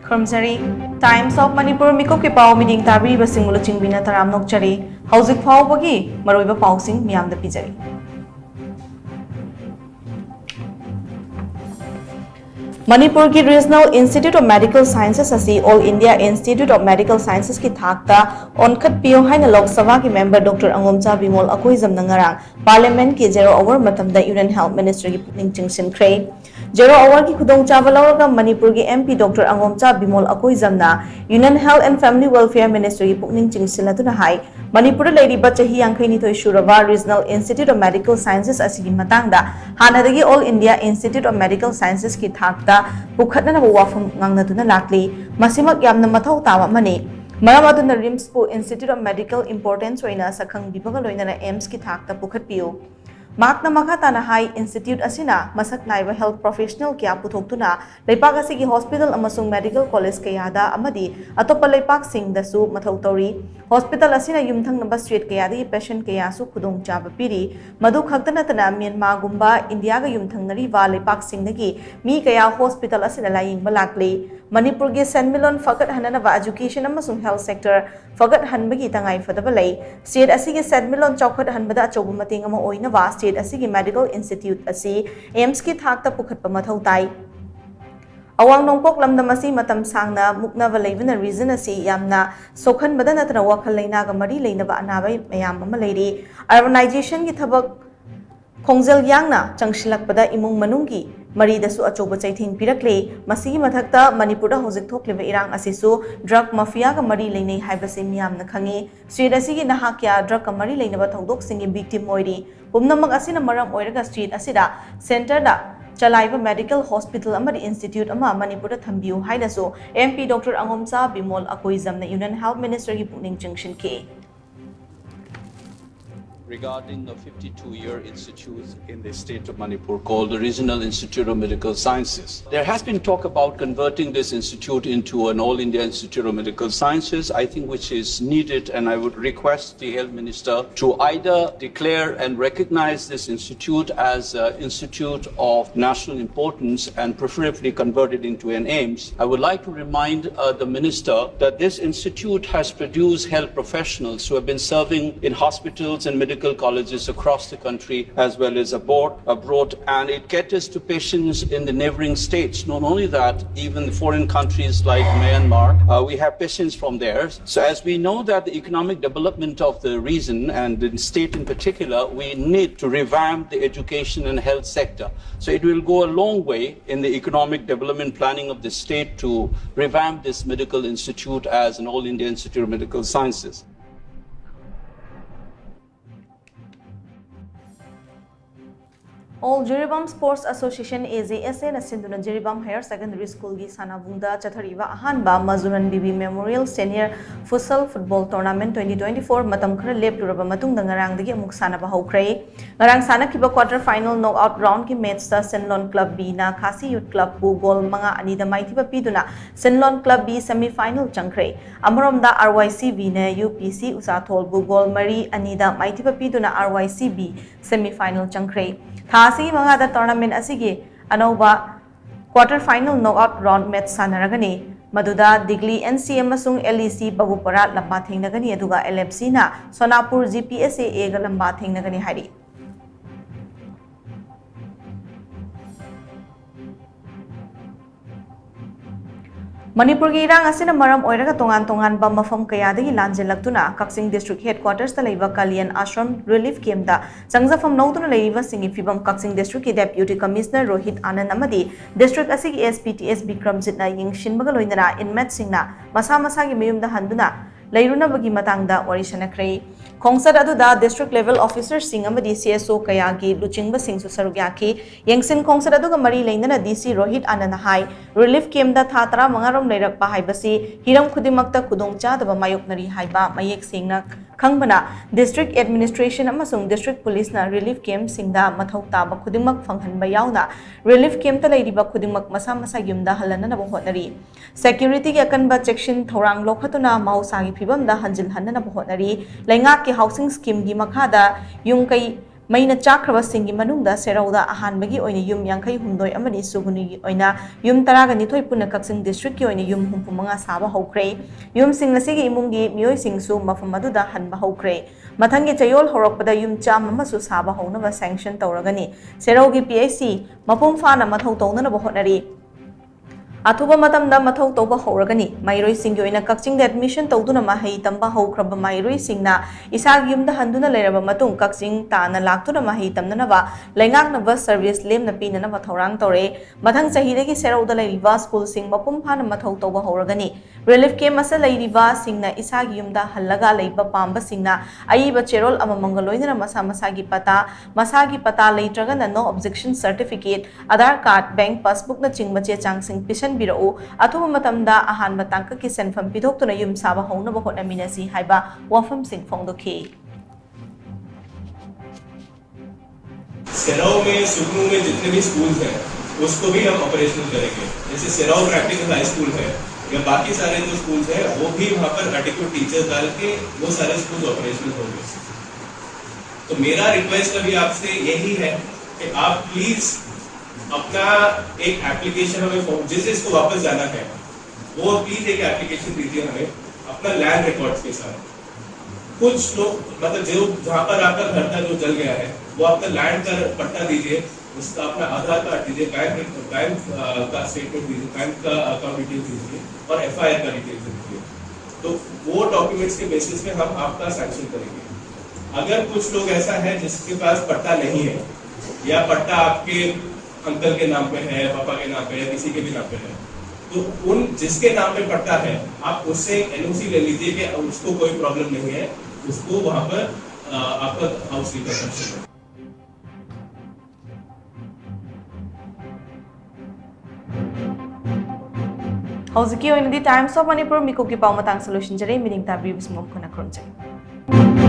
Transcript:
Khurumjari, Times of Manipur Meekupki Pao meeting tabri basing mulaching bina taram nokchari, hauzik phau bagi maroiba pausing miyam da pijari. Manipur ki Regional Institute of Medical Sciences asi All India Institute of Medical Sciences ki thakta onkhat piyo haina Lok Sabha ki member Dr. Angomcha Bimol Akoizam nangarang Parliament ki 0 hour matamda Union Health Ministry ki putning chingsin khrei. 0 hour ki khudong chaba lawraga Manipur ki MP Dr. Angomcha Bimol Akoizam na Union Health and Family Welfare Ministry ki putning chingsin latuna hai Manipur lady bachahi angkhaini thoi shuraba Regional Institute of Medical Sciences asigi matangda hanadagi All India Institute of Medical Sciences ki thakta pukhatna na wafam ngangnaduna lakli masimak yamna mathau tawa mani maram aduna RIMS pu Institute of Medical Importance oina sakhang bibaga loinana AIMS ki thakta pukhatpiyo Makna makhatana hai institute asina masak naiba health professional kya puthoktuna leipak asigi hospital amasung medical college kayada amadi atopa leipak sing dasu mathau tori hospital asina yumthang namba street kayadi patient kayasu khudong chaba piri madu khaktana tana Myanmar gumba India ga yumthang nari wa leipak sing dagi mi kaya hospital asina laying balakli Manipur ge Senmilon fakat hanana wa education amasung health sector fakat hanbagi tangai fadaba lei state asigi Senmilon chawkhat hanbada chobu mating ama oina wa state asigi medical institute asi AIMS ki thakta pukhatpa mathau tai awang nongpok lamdam asi matam sangna muknava leibana reason asi yamna sokhan badana tana wakhal leina ga mari leinaba anabai mayam ama leiri urbanization ki thabak khongjel yangna changshilakpada imung manunggi mari dasu achoba chaithing pirakle masigi mathakta Manipurda hojik thokliba irang asisu drug mafia ga mari leinei haibase miyamna khangi street asigi nahakya drug ka mari leinaba thodok singi victim oiri pumnamak asina maram oiraga street asida center da Chalaiba Medical Hospital amari institute ama Manipurda thambiu hainasu MP Dr. Angomcha Bimol Akoizam na Union Health Minister ki putning junction ke regarding a 52-year institute in the state of Manipur called the Regional Institute of Medical Sciences. There has been talk about converting this institute into an All India Institute of Medical Sciences, I think which is needed, and I would request the Health Minister to either declare and recognize this institute as an institute of national importance and preferably convert it into an AIMS. I would like to remind the Minister that this institute has produced health professionals who have been serving in hospitals and medical colleges across the country as well as abroad, and it caters to patients in the neighboring states. Not only that, even foreign countries like Myanmar, we have patients from there. So as we know that the economic development of the region and the state in particular, we need to revamp the education and health sector. So it will go a long way in the economic development planning of the state to revamp this medical institute as an All India Institute of Medical Sciences. All Jiribam Sports Association AZSA na sinduna Jiribam Higher Secondary School gi sanabungda chathariba ahanba Mazuran Bibi Memorial Senior Futsal Football Tournament 2024 matam khara lepturaba matungda ngarang dagi amuk sanaba haukrei ngarang sanakiba quarter final knockout round ki match ta Senlon Club B na Khasi Youth Club bu goal manga ani da maithiba piduna Senlon Club B semi final changkrei amromda RYCB na UPC Usathol bu goal mari ani da maithiba piduna RYCB semi final changkrei Thasi mga da tournament asigi anoba quarter final knockout round match sanaragani maduda Digli NC amasung LEC Babupara lamba thengnagani aduga LFC na Sonapur GPSA ga lamba thengnagani hari Manipur ki irang asina maram oiraga tongan ba mafam kayadagi lanjelaktuna Kaksing District Headquarters ta leiba Kalian Ashram Relief Camp da changjafam nautuna leiba singi fibam Kaksing District ki Deputy Commissioner Rohit Anand amadi District asigi SPTS Bikramjit na yingshinbaga loinana inmate singna masa gi mayumda handuna leiruna bagi matangda wari sanakrei Khongsad aduda district level officer sing amadi CSO kayagi luchingba singsu sarugyaki yengsin khongsad aduga mari leinana DC Rohit Anand hai relief camp da thatra mangarom leirakpa haibasi hiram khudimakta khudongcha daba mayoknari haiba mayek singna khangbana district administration amasung district police na relief camp singda mathau taba khudimak phanghanba yauna relief camp ta leiriba khudimak masa yumda halana na hotnari security ki akanba section thorang lokhatuna mausagi phibam da hanjil hanna na hotnari lainga ki housing scheme gi makhada yung kai ꯃꯩꯅ ꯆꯥꯛꯈ꯭ꯔꯕꯁꯤꯡꯒꯤ ꯃꯅꯨꯡꯗ ꯁꯦꯔꯧꯗ ꯑꯍꯥꯟꯕꯒꯤ ꯑꯣꯏꯅ ꯌꯨꯝ 52 ꯑꯃꯗꯤ ꯁꯨꯕꯅꯤꯒꯤ ꯑꯣꯏꯅ ꯌꯨꯝ 12 ꯄꯨꯟꯅ ꯀꯛꯆꯤꯡ ꯗꯤꯁꯇ꯭ꯔꯤꯛꯀꯤ ꯑꯣꯏꯅ ꯌꯨꯝ 35 ꯁꯥꯕ ꯍꯧꯈ꯭ꯔꯦ ꯌꯨꯝꯁꯤꯡ ꯑꯁꯤꯒꯤ ꯏꯃꯨꯡꯒꯤ ꯃꯤꯑꯣꯏꯁꯤꯡꯁꯨ ꯃꯐꯝ ꯑꯗꯨꯗ ꯍꯟꯕ ꯍꯧꯈ꯭ꯔꯦ ꯃꯊꯪꯒꯤ ꯆꯌꯣꯜ ꯍꯧꯔꯛꯄꯗ ꯌꯨꯝ 100 ꯑꯃꯁꯨ ꯁꯥꯕ ꯍꯧꯅꯕ ꯁꯦꯡꯁꯟ ꯇꯧꯔꯒꯅꯤ ꯁꯦꯔꯧꯒꯤ PHC ꯃꯄꯨꯡ ꯐꯥꯅ ꯃꯊꯧ ꯇꯧꯅꯅꯕ ꯍꯣꯠꯅꯔꯤ अथुब मतमदा मथौ तौबा हौरगनी माइरोई सिंगी ओइना कक्चिंग एडमिशन तौदुना महै तंबा हौख्रब माइरोई सिंगना इसागी युमदा हंदुना लेरबा मतुंग कक्चिंग ताना लाक्तुना महै तमननबा लेंगाकना बस सर्विस लेमना पीननबा थौरांग तौरे मथंग चहीदेगी सेरौदा लैरिबा स्कूल सिंग मपुम फाना मथौ तौबा हौरगनी रिलीफ कैम्प असा लैरिबा सिंगना इसागी युमदा हल्लगा लैबा पांबा सिंगना अयिबा चेरोल अमा मंगलोइना मसागी पता लैत्रगना नो ऑब्जेक्शन सर्टिफिकेट आधार कार्ड बैंक पासबुक ना चिंगबा चे चांगसिंग पिशन बिरऊ अथुबा मतमदा अहानबा तांका की सेनफम पिथोक्तुना युम साबा हौनबा होटनामिनसी हाइबा वाफम सिंग फोंगदोखी सेराव में सुगनू में जितने भी स्कूल्स हैं उसको भी हम ऑपरेशनल करेंगे जैसे सेराव प्रैक्टिकल हाई स्कूल है या बाकी सारे जो स्कूल्स हैं वो भी वहाँ पर एडिक्वेट टीचर्स डाल के वो सारे स्कूल्स ऑपरेशनल होंगे तो मेरा रिक्वेस्ट अभी आपसे यही है कि आप प्लीज अपना एक एप्लीकेशन हमें जिस इसको वापस जाना है वो प्लीज एक एप्लीकेशन दीजिए हमें अपना लैंड रिकॉर्ड्स के साथ कुछ लोग मतलब जो जहाँ पर आपका घर था जो जल गया है वो अपना लैंड का पट्टा दीजिए उसका अपना आधार कार्ड दीजिए बैंक का स्टेटमेंट दीजिए बैंक का अकाउंट डिटेल्स दीजिए और FIR का डिटेल्स दीजिए तो वो डॉक्यूमेंट्स के बेसिस पे हम आपका सैंक्शन करेंगे अगर कुछ लोग ऐसा है जिसके पास पट्टा नहीं है या पट्टा आपके अंकल के नाम पे है पापा के नाम पे है किसी के भी नाम पे है तो उन जिसके नाम पे पट्टा है आप उससे NOC ले लीजिए कि उसको कोई प्रॉब्लम नहीं है उसको वहां पर आपका हाउस रिकंस्ट्रक्शन है हौजिकी ओइनदी टाइम्स ऑफ मणिपुर मिकुकी पाउ मतंग सॉल्यूशन जरे मीनिंग ताब्रिब्स मोम खुना खरोंचे